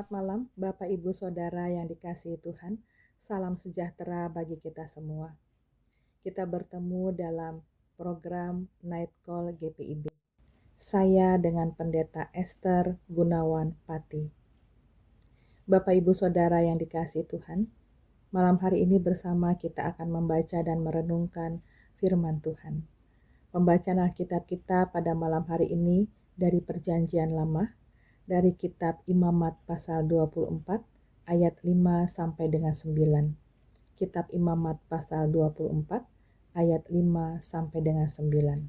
Selamat malam, Bapak, Ibu, Saudara yang dikasihi Tuhan. Salam sejahtera bagi kita semua. Kita bertemu dalam program Night Call GPIB. Saya dengan Pendeta Esther Gunawan Pati. Bapak, Ibu, Saudara yang dikasihi Tuhan, malam hari ini bersama kita akan membaca dan merenungkan firman Tuhan. Pembacaan Alkitab kita pada malam hari ini dari Perjanjian Lama, dari kitab Imamat pasal 24 ayat 5 sampai dengan 9. Kitab Imamat pasal 24 ayat 5 sampai dengan 9.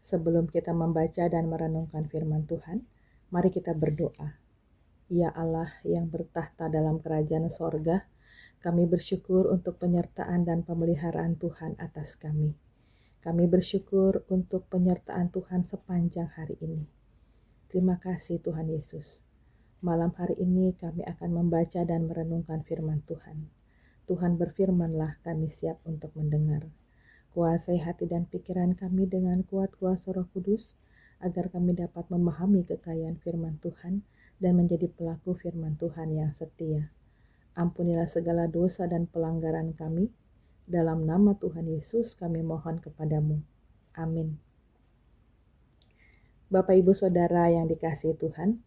Sebelum kita membaca dan merenungkan firman Tuhan, mari kita berdoa. Ya Allah yang bertahta dalam kerajaan sorga, kami bersyukur untuk penyertaan dan pemeliharaan Tuhan atas kami. Kami bersyukur untuk penyertaan Tuhan sepanjang hari ini. Terima kasih Tuhan Yesus. Malam hari ini kami akan membaca dan merenungkan firman Tuhan. Tuhan berfirmanlah, kami siap untuk mendengar. Kuasai hati dan pikiran kami dengan kuat kuasa Roh Kudus, agar kami dapat memahami kekayaan firman Tuhan dan menjadi pelaku firman Tuhan yang setia. Ampunilah segala dosa dan pelanggaran kami. Dalam nama Tuhan Yesus kami mohon kepadamu. Amin. Bapak, Ibu, Saudara yang dikasihi Tuhan,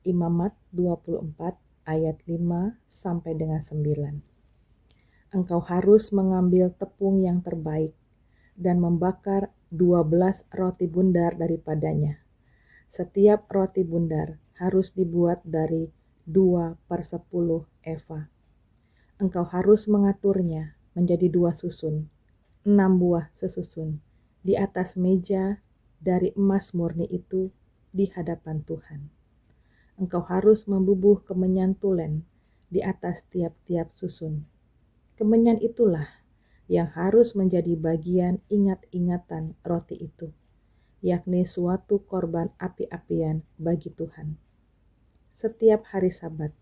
Imamat 24 ayat 5 sampai dengan 9. Engkau harus mengambil tepung yang terbaik dan membakar 12 roti bundar daripadanya. Setiap roti bundar harus dibuat dari 2/10 eva. Engkau harus mengaturnya menjadi 2 susun, 6 buah sesusun, di atas meja dari emas murni itu di hadapan Tuhan. Engkau harus membubuh kemenyan tulen di atas tiap-tiap susun. Kemenyan itulah yang harus menjadi bagian ingat-ingatan roti itu, yakni suatu korban api-apian bagi Tuhan. Setiap hari Sabat,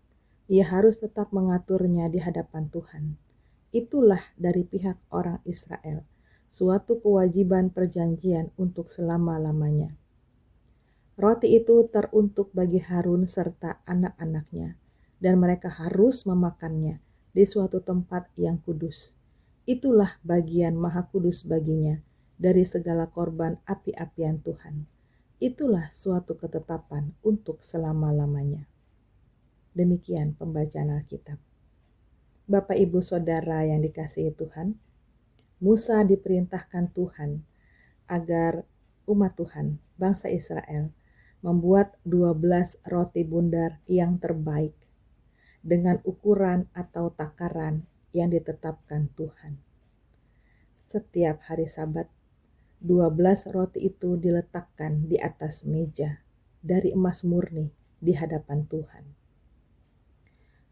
ia harus tetap mengaturnya di hadapan Tuhan. Itulah dari pihak orang Israel, suatu kewajiban perjanjian untuk selama-lamanya. Roti itu teruntuk bagi Harun serta anak-anaknya, dan mereka harus memakannya di suatu tempat yang kudus. Itulah bagian maha kudus baginya dari segala korban api-apian Tuhan. Itulah suatu ketetapan untuk selama-lamanya. Demikian pembacaan Alkitab. Bapak, Ibu, Saudara yang dikasihi Tuhan, Musa diperintahkan Tuhan agar umat Tuhan, bangsa Israel, membuat 12 roti bundar yang terbaik dengan ukuran atau takaran yang ditetapkan Tuhan. Setiap hari Sabat, 12 roti itu diletakkan di atas meja dari emas murni di hadapan Tuhan.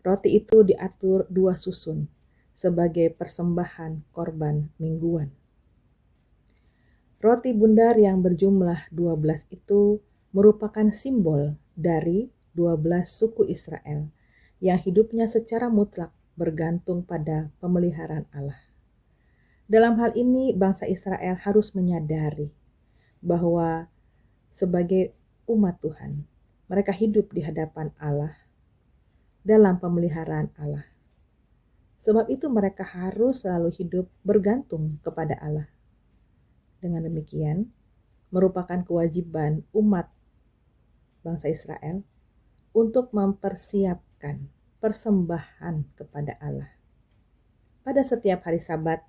Roti itu diatur 2 susun sebagai persembahan korban mingguan. Roti bundar yang berjumlah 12 itu merupakan simbol dari 12 suku Israel yang hidupnya secara mutlak bergantung pada pemeliharaan Allah. Dalam hal ini bangsa Israel harus menyadari bahwa sebagai umat Tuhan, mereka hidup di hadapan Allah dalam pemeliharaan Allah. Sebab itu mereka harus selalu hidup bergantung kepada Allah. Dengan demikian, merupakan kewajiban umat bangsa Israel untuk mempersiapkan persembahan kepada Allah. Pada setiap hari Sabat,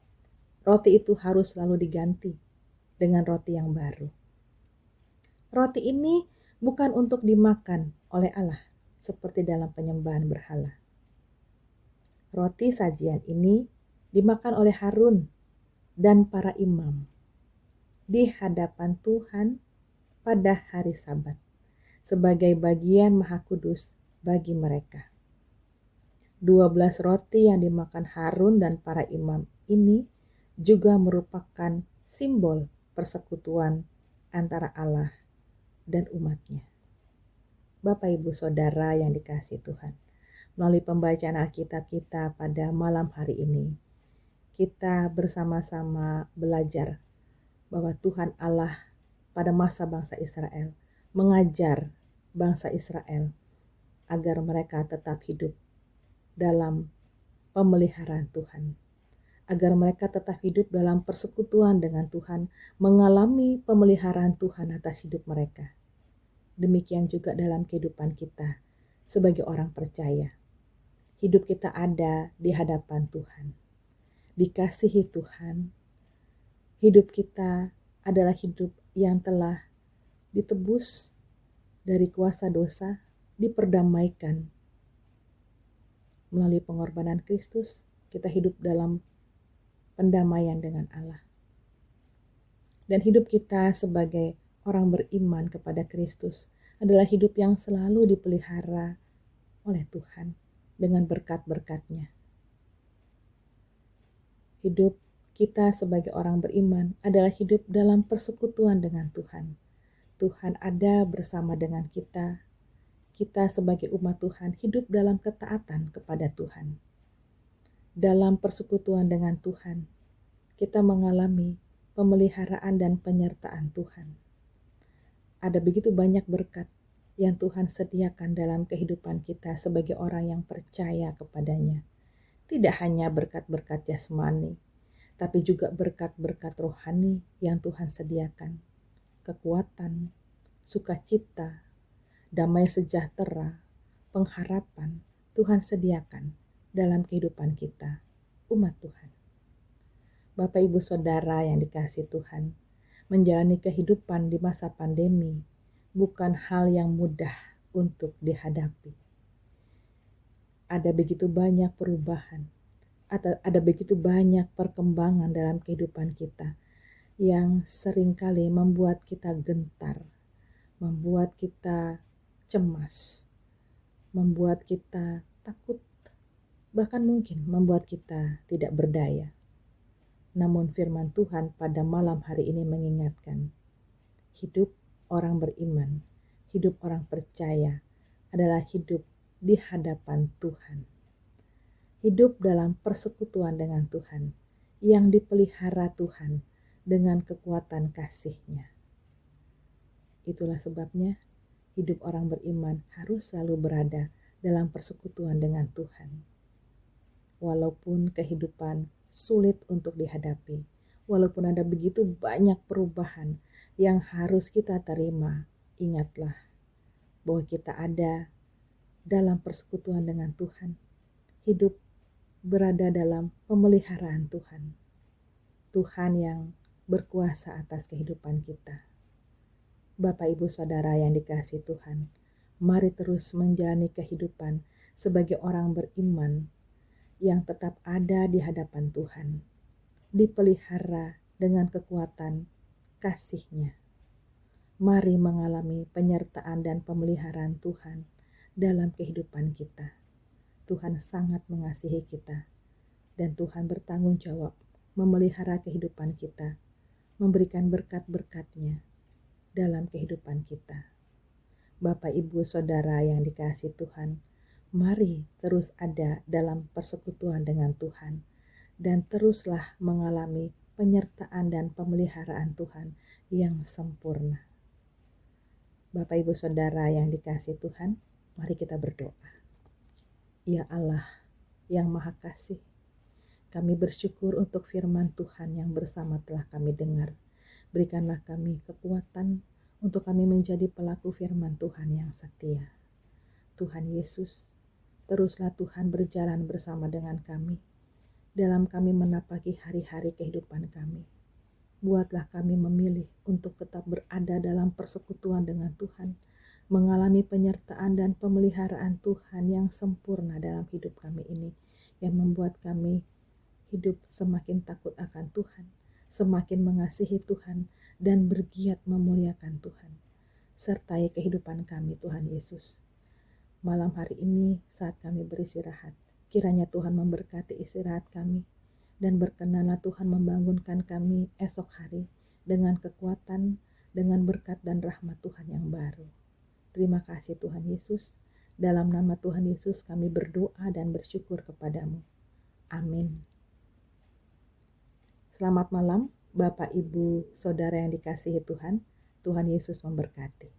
roti itu harus selalu diganti dengan roti yang baru. Roti ini bukan untuk dimakan oleh Allah seperti dalam penyembahan berhala. Roti sajian ini dimakan oleh Harun dan para imam di hadapan Tuhan pada hari Sabat sebagai bagian maha kudus bagi mereka. 12 roti yang dimakan Harun dan para imam ini juga merupakan simbol persekutuan antara Allah dan umatnya. Bapak, Ibu, Saudara yang dikasihi Tuhan, melalui pembacaan Alkitab kita pada malam hari ini, kita bersama-sama belajar bahwa Tuhan Allah pada masa bangsa Israel mengajar bangsa Israel agar mereka tetap hidup dalam pemeliharaan Tuhan, agar mereka tetap hidup dalam persekutuan dengan Tuhan, mengalami pemeliharaan Tuhan atas hidup mereka. Demikian juga dalam kehidupan kita sebagai orang percaya. Hidup kita ada di hadapan Tuhan, dikasihi Tuhan. Hidup kita adalah hidup yang telah ditebus dari kuasa dosa, diperdamaikan melalui pengorbanan Kristus. Kita hidup dalam pendamaian dengan Allah. Dan hidup kita sebagai orang beriman kepada Kristus adalah hidup yang selalu dipelihara oleh Tuhan dengan berkat-berkat-Nya. Hidup kita sebagai orang beriman adalah hidup dalam persekutuan dengan Tuhan. Tuhan ada bersama dengan kita. Kita sebagai umat Tuhan hidup dalam ketaatan kepada Tuhan. Dalam persekutuan dengan Tuhan, kita mengalami pemeliharaan dan penyertaan Tuhan. Ada begitu banyak berkat yang Tuhan sediakan dalam kehidupan kita sebagai orang yang percaya kepadanya. Tidak hanya berkat-berkat jasmani, tapi juga berkat-berkat rohani yang Tuhan sediakan. Kekuatan, sukacita, damai sejahtera, pengharapan Tuhan sediakan dalam kehidupan kita, umat Tuhan. Bapak Ibu Saudara yang dikasihi Tuhan, menjalani kehidupan di masa pandemi bukan hal yang mudah untuk dihadapi. Ada begitu banyak perubahan, atau ada begitu banyak perkembangan dalam kehidupan kita yang seringkali membuat kita gentar, membuat kita cemas, membuat kita takut, bahkan mungkin membuat kita tidak berdaya. Namun firman Tuhan pada malam hari ini mengingatkan, hidup orang beriman, hidup orang percaya adalah hidup di hadapan Tuhan. Hidup dalam persekutuan dengan Tuhan, yang dipelihara Tuhan dengan kekuatan kasih-Nya. Itulah sebabnya hidup orang beriman harus selalu berada dalam persekutuan dengan Tuhan. Walaupun kehidupan sulit untuk dihadapi, walaupun ada begitu banyak perubahan yang harus kita terima, ingatlah bahwa kita ada dalam persekutuan dengan Tuhan. Hidup berada dalam pemeliharaan Tuhan. Tuhan yang berkuasa atas kehidupan kita. Bapak Ibu Saudara yang dikasihi Tuhan, mari terus menjalani kehidupan sebagai orang beriman yang tetap ada di hadapan Tuhan, dipelihara dengan kekuatan kasih-Nya. Mari mengalami penyertaan dan pemeliharaan Tuhan dalam kehidupan kita. Tuhan sangat mengasihi kita, dan Tuhan bertanggung jawab memelihara kehidupan kita, memberikan berkat-berkat-Nya dalam kehidupan kita. Bapak, Ibu, Saudara yang dikasihi Tuhan, mari terus ada dalam persekutuan dengan Tuhan, dan teruslah mengalami penyertaan dan pemeliharaan Tuhan yang sempurna. Bapak, Ibu, Saudara yang dikasihi Tuhan, mari kita berdoa. Ya Allah yang Maha Kasih, kami bersyukur untuk firman Tuhan yang bersama telah kami dengar. Berikanlah kami kekuatan untuk kami menjadi pelaku firman Tuhan yang setia. Tuhan Yesus, teruslah Tuhan berjalan bersama dengan kami dalam kami menapaki hari-hari kehidupan kami. Buatlah kami memilih untuk tetap berada dalam persekutuan dengan Tuhan, mengalami penyertaan dan pemeliharaan Tuhan yang sempurna dalam hidup kami ini, yang membuat kami hidup semakin takut akan Tuhan, semakin mengasihi Tuhan, dan bergiat memuliakan Tuhan. Sertai kehidupan kami, Tuhan Yesus. Malam hari ini saat kami beristirahat, kiranya Tuhan memberkati istirahat kami, dan berkenanlah Tuhan membangunkan kami esok hari dengan kekuatan, dengan berkat dan rahmat Tuhan yang baru. Terima kasih Tuhan Yesus. Dalam nama Tuhan Yesus kami berdoa dan bersyukur kepadamu. Amin. Selamat malam Bapak, Ibu, Saudara yang dikasihi Tuhan. Tuhan Yesus memberkati.